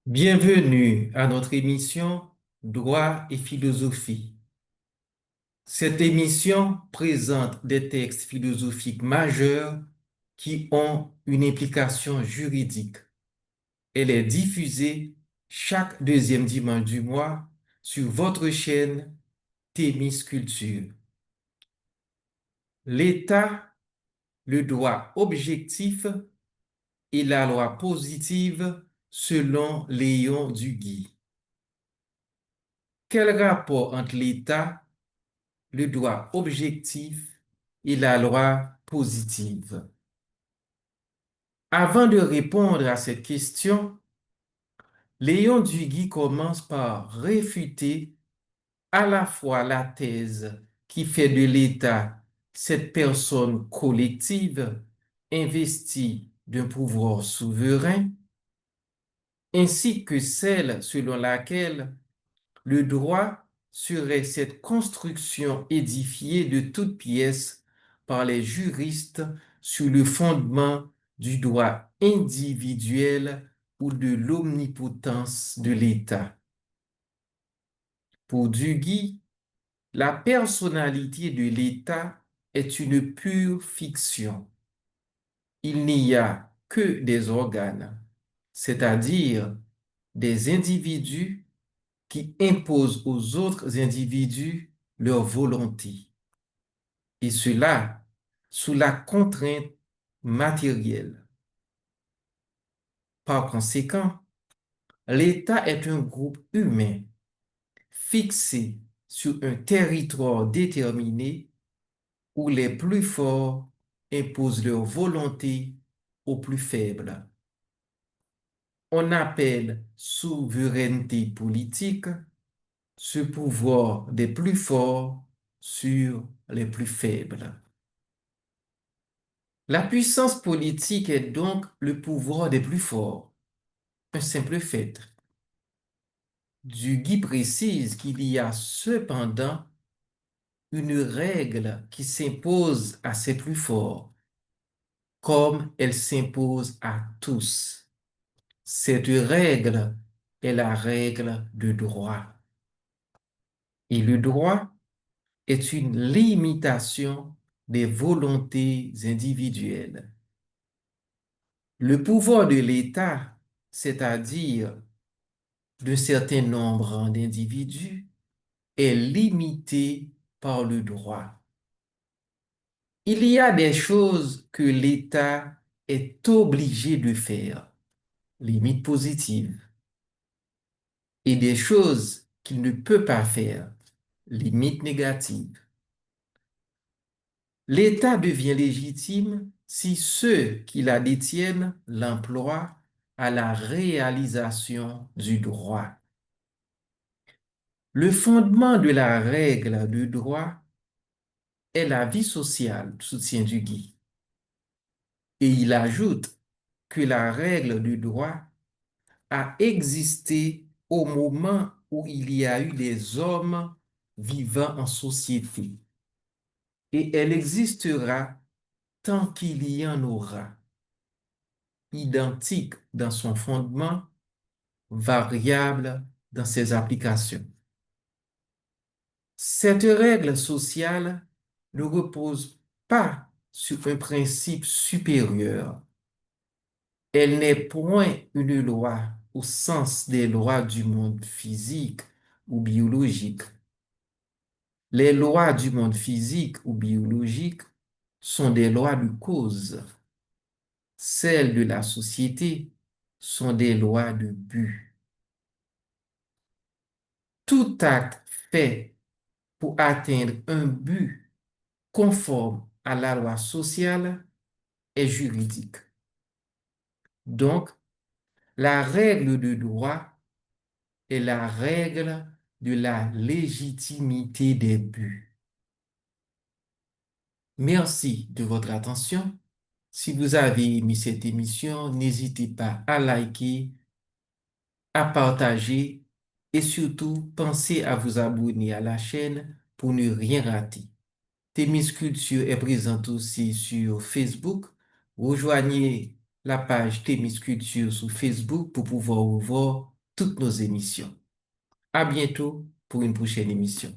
Bienvenue à notre émission Droit et philosophie. Cette émission présente des textes philosophiques majeurs qui ont une implication juridique. Elle est diffusée chaque deuxième dimanche du mois sur votre chaîne Thémis Culture. L'État, le droit objectif et la loi positive selon Léon Duguy. Quel rapport entre l'État, le droit objectif et la loi positive? Avant de répondre à cette question, Léon Duguy commence par réfuter à la fois la thèse qui fait de l'État cette personne collective investie d'un pouvoir souverain, ainsi que celle selon laquelle le droit serait cette construction édifiée de toutes pièces par les juristes sur le fondement du droit individuel ou de l'omnipotence de l'État. Pour Duguy, la personnalité de l'État est une pure fiction. Il n'y a que des organes, c'est-à-dire des individus qui imposent aux autres individus leur volonté, et cela sous la contrainte matérielle. Par conséquent, l'État est un groupe humain fixé sur un territoire déterminé où les plus forts imposent leur volonté aux plus faibles. On appelle souveraineté politique ce pouvoir des plus forts sur les plus faibles. La puissance politique est donc le pouvoir des plus forts, un simple fait. Duguy précise qu'il y a cependant une règle qui s'impose à ces plus forts, comme elle s'impose à tous. Cette règle est la règle de droit. Et le droit est une limitation des volontés individuelles. Le pouvoir de l'État, c'est-à-dire d'un certain nombre d'individus, est limité par le droit. Il y a des choses que l'État est obligé de faire, limite positive, et des choses qu'il ne peut pas faire, limite négative. L'État devient légitime si ceux qui la détiennent l'emploient à la réalisation du droit. Le fondement de la règle de droit est la vie sociale, soutient Duguy. Et il ajoute que la règle de droit a existé au moment où il y a eu des hommes vivant en société. Et elle existera tant qu'il y en aura, identique dans son fondement, variable dans ses applications. Cette règle sociale ne repose pas sur un principe supérieur. Elle n'est point une loi au sens des lois du monde physique ou biologique. Les lois du monde physique ou biologique sont des lois de cause. Celles de la société sont des lois de but. Tout acte fait pour atteindre un but conforme à la loi sociale est juridique. Donc, la règle de droit est la règle de la légitimité des buts. Merci de votre attention. Si vous avez aimé cette émission, n'hésitez pas à liker, à partager et surtout pensez à vous abonner à la chaîne pour ne rien rater. Thémis Culture est présente aussi sur Facebook. Rejoignez la page Thémis Culture sur Facebook pour pouvoir voir toutes nos émissions. À bientôt pour une prochaine émission.